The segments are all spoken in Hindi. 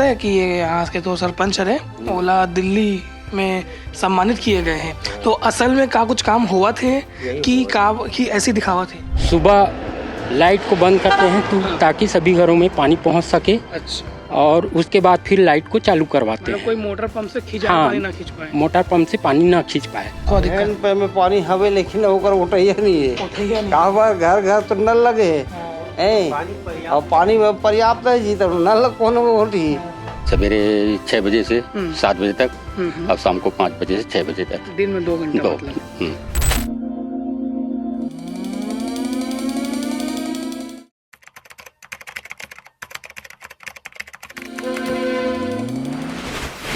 है कि ये यहाँ के तो सरपंच है ओला दिल्ली में सम्मानित किए गए हैं, तो असल में का कुछ काम हुआ थे कि ऐसी दिखावा थी? सुबह लाइट को बंद करते हैं ताकि सभी घरों में पानी पहुंच सके। अच्छा। और उसके बाद फिर लाइट को चालू करवाते हैं। कोई मोटर पंप से खींच पानी ना खींच पाए? मोटर पंप से पानी ना खींच पाए। हैंड पंप में पानी हवे लेकिन ओकर उठैया नहीं है। कहाँ घर घर तो नल लगे हैं और पानी पर्याप्त है जी, तब नल कौन उठी। सवेरे 6 बजे से 7 बजे तक और शाम को 5 बजे से 6 बजे तक। दिन में 2 घंटे मतलब।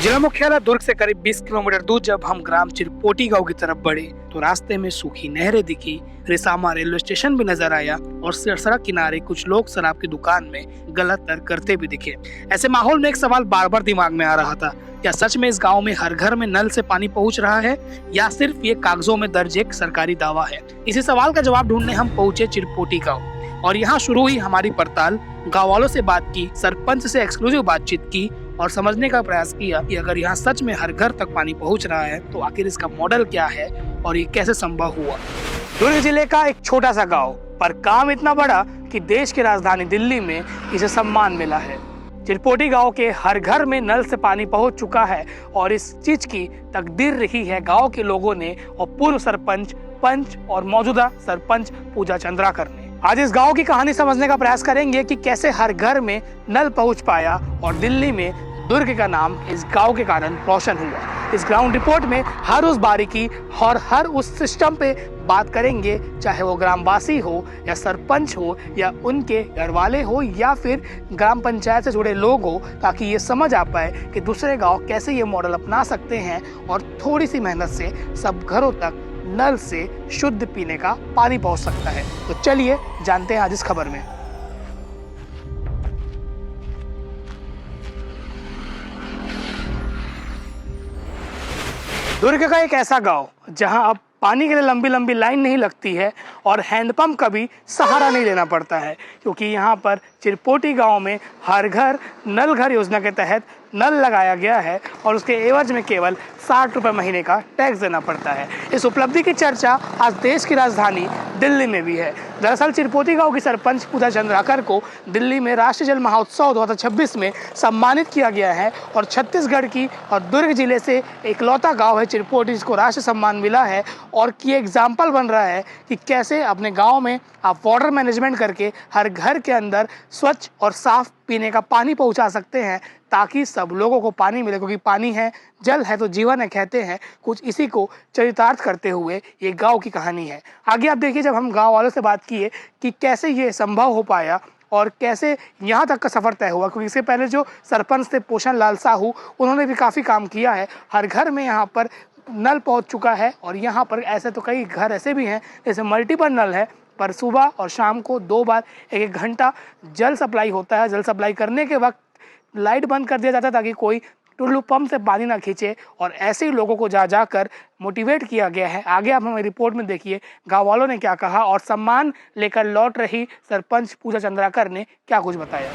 जिला मुख्यालय दुर्ग से करीब 20 किलोमीटर दूर जब हम ग्राम चिरपोटी गांव की तरफ बढ़े तो रास्ते में सूखी नहरें दिखी, रिसामा रेलवे स्टेशन भी नजर आया और सड़क किनारे कुछ लोग शराब की दुकान में गलत तर्क करते भी दिखे। ऐसे माहौल में एक सवाल बार बार दिमाग में आ रहा था, क्या सच में इस गांव में हर घर में नल से पानी पहुंच रहा है या सिर्फ ये कागजों में दर्ज एक सरकारी दावा है? इसी सवाल का जवाब ढूंढने हम पहुंचे चिरपोटी गाँव और यहाँ शुरू हुई हमारी पड़ताल। गाँव वालों से बात की, सरपंच से एक्सक्लूसिव बातचीत की और समझने का प्रयास किया कि अगर यहाँ सच में हर घर तक पानी पहुँच रहा है तो आखिर इसका मॉडल क्या है और ये कैसे संभव हुआ। दुर्ग जिले का एक छोटा सा गांव, पर काम इतना बड़ा कि देश की राजधानी दिल्ली में इसे सम्मान मिला है। चिरपोटी गांव के हर घर में नल से पानी पहुंच चुका है और इस चीज की तकदीर रही है गांव के लोगों ने और पूर्व सरपंच, पंच और मौजूदा सरपंच पूजा चंद्राकर ने। आज इस गांव की कहानी समझने का प्रयास करेंगे कि कैसे हर घर में नल पहुंच पाया और दिल्ली में दुर्ग का नाम इस गांव के कारण रोशन हुआ। इस ग्राउंड रिपोर्ट में हर उस बारीकी और हर उस सिस्टम पे बात करेंगे, चाहे वो ग्रामवासी हो या सरपंच हो या उनके घर वाले हो या फिर ग्राम पंचायत से जुड़े लोग हो, ताकि ये समझ आ पाए कि दूसरे गांव कैसे ये मॉडल अपना सकते हैं और थोड़ी सी मेहनत से सब घरों तक नल से शुद्ध पीने का पानी पहुंच सकता है। तो चलिए जानते हैं आज इस खबर में। दुर्ग का एक ऐसा गांव जहां अब पानी के लिए लंबी लंबी लाइन नहीं लगती है और हैंडपंप का भी सहारा नहीं लेना पड़ता है, क्योंकि यहाँ पर चिरपोटी गांव में हर घर नल घर योजना के तहत नल लगाया गया है और उसके एवज में केवल 60 रुपये महीने का टैक्स देना पड़ता है। इस उपलब्धि की चर्चा आज देश की राजधानी दिल्ली में भी है। दरअसल चिरपोटी गांव की सरपंच पूजा चंद्राकर को दिल्ली में राष्ट्रीय जल महोत्सव 2026 में सम्मानित किया गया है और छत्तीसगढ़ की और दुर्ग जिले से इकलौता गांव है चिरपोटी जिसको राष्ट्रीय सम्मान मिला है और की एग्जाम्पल बन रहा है कि कैसे अपने गाँव में आप वाटर मैनेजमेंट करके हर घर के अंदर स्वच्छ और साफ पीने का पानी पहुंचा सकते हैं ताकि सब लोगों को पानी मिले, क्योंकि पानी है, जल है तो जीवन है कहते हैं। कुछ इसी को चरितार्थ करते हुए ये गांव की कहानी है। आगे आप देखिए, जब हम गांव वालों से बात किए कि कैसे ये संभव हो पाया और कैसे यहाँ तक का सफ़र तय हुआ, क्योंकि इससे पहले जो सरपंच थे पोषण लाल साहू, उन्होंने भी काफ़ी काम किया है। हर घर में यहाँ पर नल पहुँच चुका है और यहाँ पर ऐसे तो कई घर ऐसे भी हैं जैसे मल्टीपल नल है, पर सुबह और शाम को 2 बार 1-1 घंटा जल सप्लाई होता है। जल सप्लाई करने के वक्त लाइट बंद कर दिया जाता है ताकि कोई टुल्लू पंप से पानी ना खींचे और ऐसे ही लोगों को जाकर मोटिवेट किया गया है। आगे आप हमारी रिपोर्ट में देखिए गाँव वालों ने क्या कहा और सम्मान लेकर लौट रही सरपंच पूजा चंद्राकर ने क्या कुछ बताया।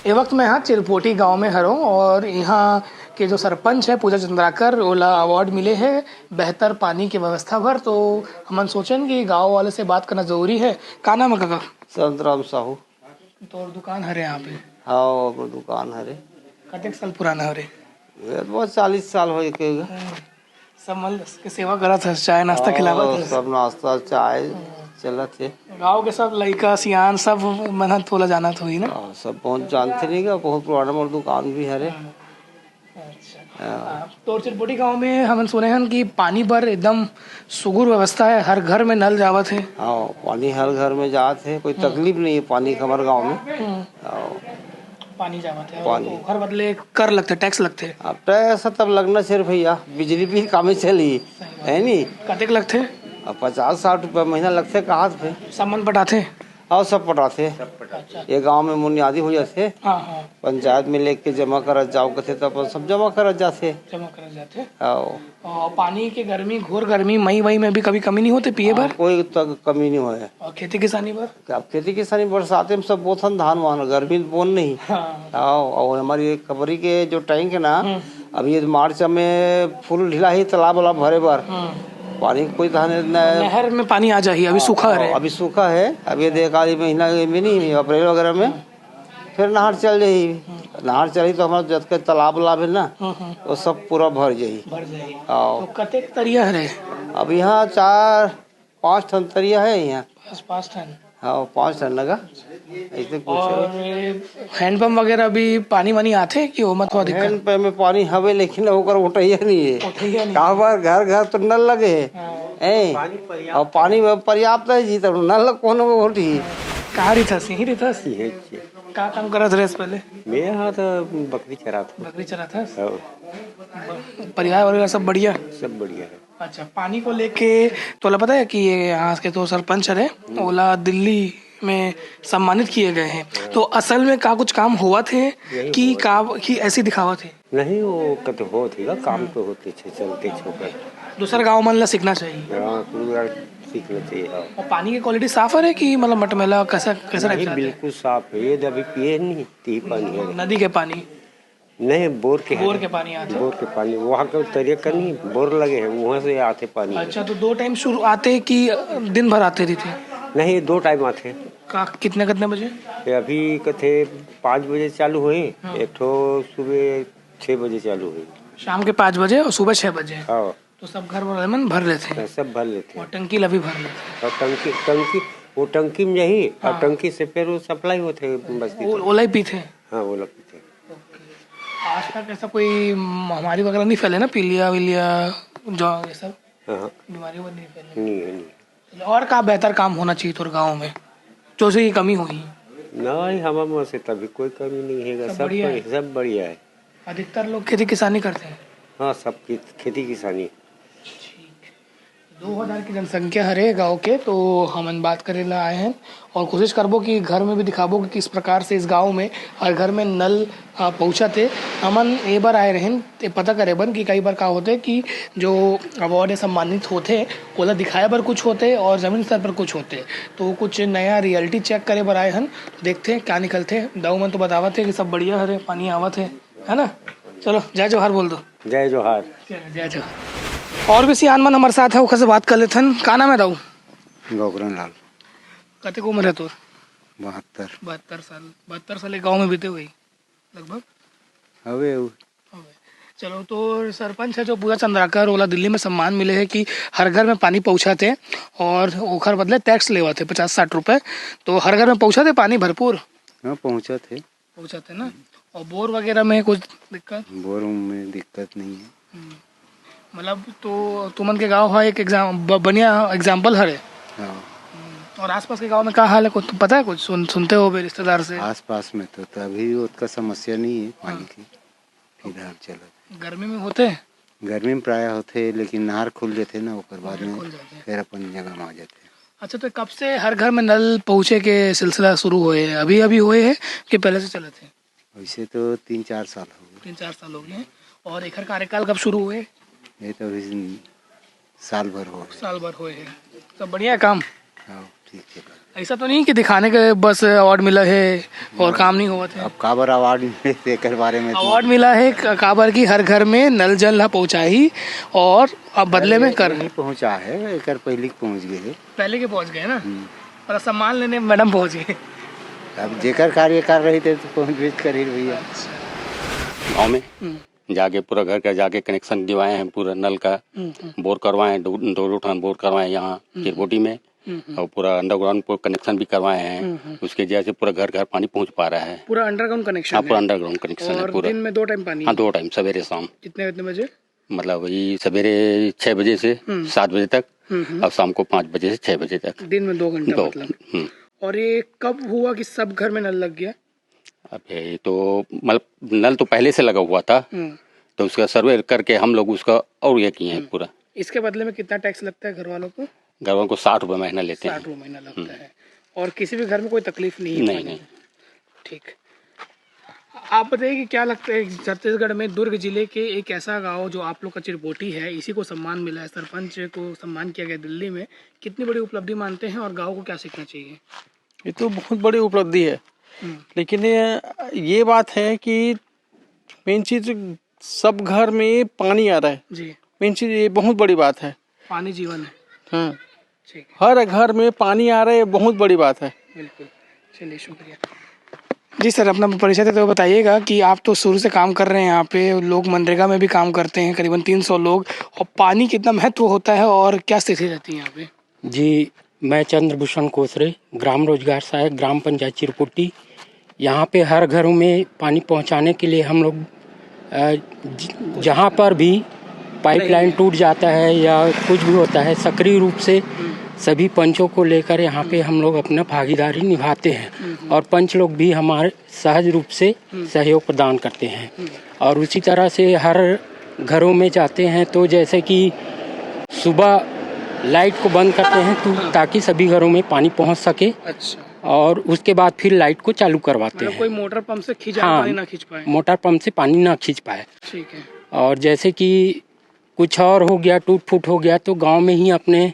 ये वक्त मैं यहाँ चिरपोटी गांव में हूँ और यहाँ के जो सरपंच है पूजा चंद्राकर ओला अवार्ड मिले हैं बेहतर पानी की व्यवस्था पर, तो हम सोचें कि गांव वाले से बात करना जरूरी है। का नाम है काका? संतराम साहू। तो दुकान हरे यहाँ पे? हाँ दुकान हरे। कतेक साल पुराना हरे? बहुत 40 साल हो गए। सब मल के सेवा करा था, चाय नाश्ता खिलावा था? सब नाश्ता चाय चला थे। गाँव के सब लड़का सियान सब मेहनत थोड़ा जाना तो ही ना? सब बहुत जानते नहीं का, बहुत पुराना मोर दुकान भी हरे। तो चिरपोटी गांव में हम सुने हैं कि पानी पर एकदम सुगुर व्यवस्था है, हर घर में नल जावत है। हाँ पानी हर घर में जात है, कोई तकलीफ नहीं है पानी का हमारे गाँव में। पानी जावत है, पानी हर बदले कर लगते, टैक्स लगते। अब टैक्स तब लगना सिर्फ भैया, बिजली भी काम चली है नहीं। कतेक लगते? अब 50-60 रुपये महीना लगते। कहाँ थे सामान पटाते? और सब पटाते ये गांव में बुनियादी हो जाते हाँ हाँ पंचायत में लेके जमा करत जाओ कथे तो अपन सब जमा करत जाते जमा कर जाते। आओ और पानी की गर्मी, घोर गर्मी, मई वई में भी कभी कमी नहीं होती पिए भर? कोई तक कमी नहीं होए। और खेती किसानी पर? अब खेती किसानी बरसाते में सब बोथन धान वान, गर्मी में बोन नहीं। हाँ आओ और हमारी खबरी के जो टैंक है ना, अब ये मार्च में फुल ढीला ही तालाब वाला भरे बार पानी कोई धान नहर में पानी आ जाए, अभी सूखा है। अभी सूखा है। अब ये देख आदि महीना में नहीं, अप्रैल वगैरह में फिर नहर चल जाही। नहर चली तो हमारा जत के तालाब उलाब है ना वो सब पूरा भर जाही। भर जाए आओ तो कतेक तरिया है? अब यहाँ 4-5 टन तरिया है यहाँ। 5 टन। हाँ 5 टन लगा ऐसे कुछ। और हैंडपंप वगैरह भी पानी वानी आते कि वो मत दिक्कत? हैंड पे में पानी हवे लेकिन ओकर उठैया नहीं है। उठैया नहीं। कहाँ बार घर घर तो नल लगे है और पानी पर्याप्त है जी, तब नल कौन उठी। कहाँ रिथस? यहीं रिथस? क्या काम करत रहे पहले? मैं यहाँ तो बकरी चरा था। बकरी चरा था। परिवार वगैरह सब बढ़िया? सब बढ़िया है। अच्छा, पानी को लेके तो पता है कि ये यहाँ के तो सरपंच है ओला दिल्ली में सम्मानित किए गए हैं, तो असल में का कुछ काम हुआ थे कि ऐसी दिखावा थे? नहीं वो कतो हो थी ना, काम तो होते छे चलते छोकर दूसरा गांव मन ला सीखना चाहिए। हाँ पूरा सीखना चाहिए। हाँ और पानी की क्वालिटी साफ है कि मतलब मटमैला कैसा नहीं बिल्कुल साफ है। ये अभी पिए नहीं ती पानी है। नदी के पानी नहीं बोर के बोर के पानी आते? बोर के पानी वहाँ का तरीका नहीं, बोर लगे हैं वहाँ से आते पानी। अच्छा, तो 2 टाइम शुरू आते कि दिन भर आते रहते? नहीं 2 टाइम आते। कितने बजे? अभी कथे 5 बजे चालू हुई, एक ठो सुबह 6 बजे चालू हुई। शाम के 5 बजे और सुबह 6 बजे। हाँ तो सब घर वाले मन भर लेते हैं? सब भर लेते और टंकी ला भी भर लेते? और टंकी वो टंकी में यही और टंकी से फिर वो सप्लाई होते बस्ती। ओला ही पीते? हाँ ओला पीते। आज तक ऐसा कोई महामारी वगैरह नहीं फैले ना, पीलिया विलिया जो ये सब हाँ बीमारी वो नहीं फैले? नहीं। और का बेहतर काम होना चाहिए तो गाँव में जो से ये कमी हुई? नहीं हमारे से तभी कोई कमी नहीं है। सब बढ़िया है। अधिकतर लोग खेती किसानी करते हैं? हाँ सब खेती किसानी। 2000 की जनसंख्या हरे गांव के, तो हमन बात करे ला आए हैं और कोशिश करबो कि घर में भी दिखाबो कि किस प्रकार से इस गांव में हर घर में नल पहुंचा थे। हमन ए बार आए रहें ते पता करे बन कि कई बार का होते कि जो अवार्ड या सम्मानित होते ओला दिखाए पर कुछ होते और ज़मीन स्तर पर कुछ होते, तो कुछ नया रियलिटी चेक करे बर आए हैं। तो देखते हैं क्या निकलते। दाऊ मन तो बतावत है कि सब बढ़िया हरे, पानी आवत है ना? चलो जय जोहार बोल दो। जय जोहार। जय जोहार। और भी सियान मन हमारे साथ है, ओखर से बात कर लेते हैं। का नाम है दाऊ? गोकरण लाल। कते को उम्र है तोर? 72 साल। 72 साल गाँव में बीते हुई लगभग हवे। चलो, तो सरपंच है जो पूजा चंद्राकर ओला दिल्ली में सम्मान मिले है कि हर घर में पानी पहुँचाते और ओखर बदले टैक्स लेवाते 50-60 रुपए। तो हर घर में पहुँचाते पानी भरपूर? हाँ पहुँचाते ना। और बोर वगैरह में कुछ दिक्कत? बोर में दिक्कत नहीं है। मतलब तो तुमन के गांव है एक बढ़िया एग्जाम्पल हरे। हाँ। और आसपास के गांव में क्या हाल है कुछ पता है? कुछ सुनते हो रिश्तेदार से? आसपास में तो अभी उसका समस्या नहीं है पानी की। इधर चलो गर्मी में होते? गर्मी में प्राय होते, लेकिन नहर खुल जाते ना ओकर बाद में फिर अपन जगह में आ जाते। अच्छा, तो कब से हर घर में नल पहुँचे के सिलसिला शुरू हुए है? अभी हुए है कि पहले से चले थे? वैसे तो 3-4 साल हो गए। 3-4 साल हो गए। और एक कार्यकाल कब शुरू हुए? ये तो साल भर हुए हैं। सब बढ़िया काम? हाँ ठीक है। ऐसा तो नहीं कि दिखाने के बस अवार्ड मिला है और काम नहीं हुआ था? अब काबर अवार्ड मिले के बारे में अवार्ड मिला है काबर की हर घर में नल जल पहुँचाई और अब बदले में कर नहीं पहुँचा है, एक पहले पहुँच गए। पहले के पहुँच गए ना, और सम्मान लेने मैडम पहुँच गए। अब जेकर कार्य कर रहे थे तो पहुँच कर ही भैया। गाँव में जाके पूरा घर का जाके कनेक्शन दिवाए हैं, पूरा नल का बोर करवाए हैं, 2 टन बोर करवाए यहाँ चिरपोटी में और पूरा अंडरग्राउंड कनेक्शन भी करवाए हैं। उसके जैसे पूरा घर घर पानी पहुँच पा रहा है। पूरा अंडरग्राउंड कनेक्शन? हाँ पूरा अंडरग्राउंड कनेक्शन है पूरा। दिन में 2 टाइम पानी? हाँ 2 टाइम, सवेरे शाम। कितने बजे? मतलब वही सवेरे 6 बजे से 7 बजे तक और शाम को 5 बजे से 6 बजे तक। दिन में 2 घंटे मतलब। और ये कब हुआ कि सब घर में नल लग गया? अबे तो मतलब नल तो पहले से लगा हुआ था, तो उसका सर्वे करके हम लोग उसका और ये किए हैं पूरा। इसके बदले में कितना टैक्स लगता है घर वालों को? घर वालों को 60 रुपये महीना लेते हैं। 60 रुपये महीना लगता है। और किसी भी घर में कोई तकलीफ नहीं है नहीं पानी नहीं। की? ठीक। आप बताइए कि क्या लगता है छत्तीसगढ़ में दुर्ग जिले के एक ऐसा गांव जो आप लोग का चिरपोटी है, इसी को सम्मान मिला है, सरपंच को सम्मान किया गया दिल्ली में, कितनी बड़ी उपलब्धि मानते हैं और गांव को क्या सीखना चाहिए? ये तो बहुत बड़ी उपलब्धि है, हम्म, लेकिन ये बात है कि मेन चीज सब घर में पानी आ रहा है। जी, मेन चीज ये बहुत बड़ी बात है। पानी जीवन है। हाँ, ठीक है, हर घर में पानी आ रहा है, बहुत बड़ी बात है। बिल्कुल। चलिए, शुक्रिया। जी सर, अपना परिचय देते हुए बताइएगा कि आप तो शुरू से काम कर रहे हैं यहाँ पे, लोग मनरेगा में भी काम करते हैं, करीबन 300 लोग, और पानी कितना महत्व होता है और क्या स्थिति रहती है यहाँ पे? जी, मैं चंद्रभूषण कोसरे, ग्राम रोजगार सहायक, ग्राम पंचायत चिरपुटी। यहाँ पे हर घरों में पानी पहुँचाने के लिए हम लोग जहाँ पर भी पाइपलाइन टूट जाता है या कुछ भी होता है, सक्रिय रूप से सभी पंचों को लेकर यहाँ पे हम लोग अपना भागीदारी निभाते हैं और पंच लोग भी हमारे सहज रूप से सहयोग प्रदान करते हैं। और उसी तरह से हर घरों में जाते हैं, तो जैसे कि सुबह लाइट को बंद करते हैं तो ताकि सभी घरों में पानी पहुँच सके, अच्छा, और उसके बाद फिर लाइट को चालू करवाते मतलब हैं। कोई मोटर पंप से खींचा हाँ, पानी ना खींच पाए। मोटर पंप से पानी ना खींच पाए। ठीक है। और जैसे कि कुछ और हो गया, टूट फूट हो गया, तो गांव में ही अपने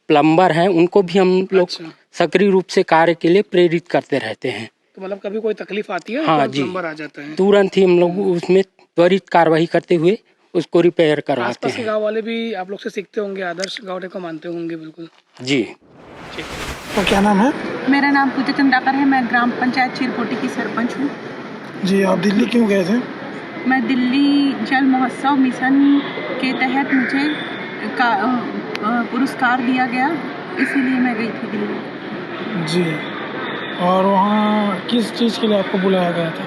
प्लम्बर हैं, उनको भी हम लोग अच्छा। सक्रिय रूप से कार्य के लिए प्रेरित करते रहते हैं। तो मतलब कभी कोई तकलीफ आती है, हाँ तो जी, नंबर आ जाता है। तुरंत ही हम लोग उसमें त्वरित कार्रवाई करते हुए उसको रिपेयर करवाते आसपास के हैं। गांव वाले भी आप लोग से सीखते होंगे, आदर्श गांव को मानते होंगे। बिल्कुल। जी। तो क्या नाम है? मेरा नाम पूजा चंद्राकर है। मैं ग्राम पंचायत चिरपोटी की सरपंच हूँ। जी, आप दिल्ली क्यों गए थे? मैं दिल्ली जल महोत्सव मिशन के तहत मुझे पुरस्कार दिया गया, इसीलिए मैं गई थी दिल्ली। जी, और वहाँ किस चीज़ के लिए आपको बुलाया गया था?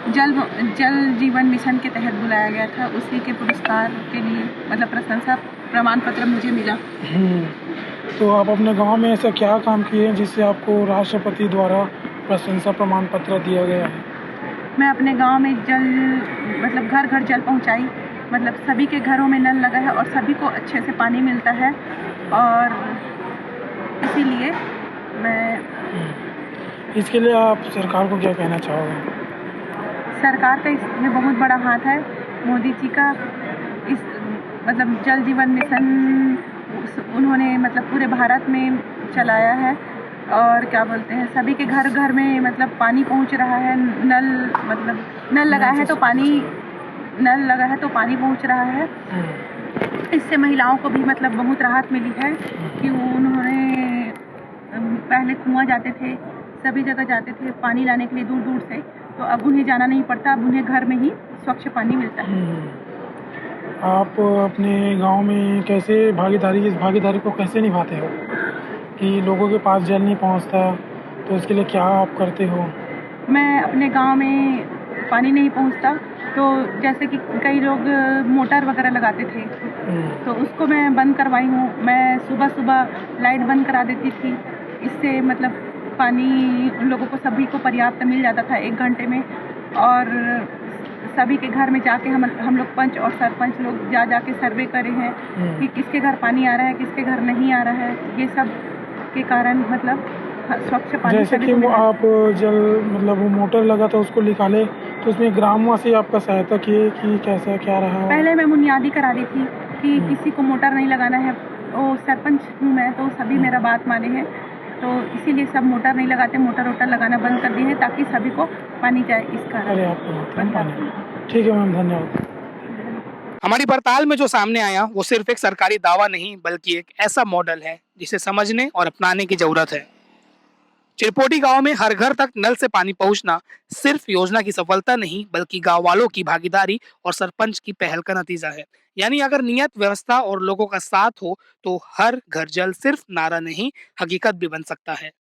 जल जीवन मिशन के तहत बुलाया गया था, उसी के पुरस्कार के लिए, मतलब प्रशंसा प्रमाण पत्र मुझे मिला। तो आप अपने गांव में ऐसा क्या काम किए हैं जिससे आपको राष्ट्रपति द्वारा प्रशंसा प्रमाण पत्र दिया गया है? मैं अपने गांव में जल, मतलब घर घर जल पहुंचाई, मतलब सभी के घरों में नल लगा है और सभी को अच्छे से पानी मिलता है, और इसीलिए मैं इसके लिए आप सरकार को क्या कहना चाहोगे? सरकार का इसमें बहुत बड़ा हाथ है। मोदी जी का इस, मतलब जल जीवन मिशन उन्होंने मतलब पूरे भारत में चलाया है, और क्या बोलते हैं, सभी के घर घर में मतलब पानी पहुंच रहा है। नल, मतलब नल लगा है तो पानी पहुंच रहा है। इससे महिलाओं को भी मतलब बहुत राहत मिली है कि उन्होंने पहले कुआं जाते थे, सभी जगह जाते थे पानी लाने के लिए दूर दूर से, तो अब उन्हें जाना नहीं पड़ता, अब उन्हें घर में ही स्वच्छ पानी मिलता है। आप अपने गांव में कैसे इस भागीदारी को कैसे निभाते हो कि लोगों के पास जल नहीं पहुंचता, तो इसके लिए क्या आप करते हो? मैं अपने गांव में पानी नहीं पहुंचता, तो जैसे कि कई लोग मोटर वगैरह लगाते थे, तो उसको मैं बंद करवाई हूँ। मैं सुबह सुबह लाइट बंद करा देती थी, इससे मतलब पानी उन लोगों को, सभी को पर्याप्त मिल जाता था 1 घंटे में। और सभी के घर में जाके हम लोग पंच और सरपंच लोग जाके सर्वे करे हैं कि किसके घर पानी आ रहा है, किसके घर नहीं आ रहा है। ये सब के कारण मतलब स्वच्छ पानी जैसे कि वो आप जल, मतलब वो मोटर लगा था उसको निकाले, तो उसमें ग्रामवासी आपका सहायता किए कि कैसा क्या रहा? पहले मैं बुनियादी करा दी थी कि किसी को मोटर नहीं लगाना है। वो सरपंच हूँ मैं, तो सभी मेरा बात माने हैं, तो इसीलिए सब मोटर नहीं लगाते, मोटर लगाना बंद कर दिए हैं ताकि सभी को पानी जाए, इस कारण। ठीक है मैम, धन्यवाद। हमारी पड़ताल में जो सामने आया वो सिर्फ एक सरकारी दावा नहीं, बल्कि एक ऐसा मॉडल है जिसे समझने और अपनाने की जरूरत है। चिरपोटी गांव में हर घर तक नल से पानी पहुंचना सिर्फ योजना की सफलता नहीं, बल्कि गांव वालों की भागीदारी और सरपंच की पहल का नतीजा है। यानी अगर नियत, व्यवस्था और लोगों का साथ हो तो हर घर जल सिर्फ नारा नहीं, हकीकत भी बन सकता है।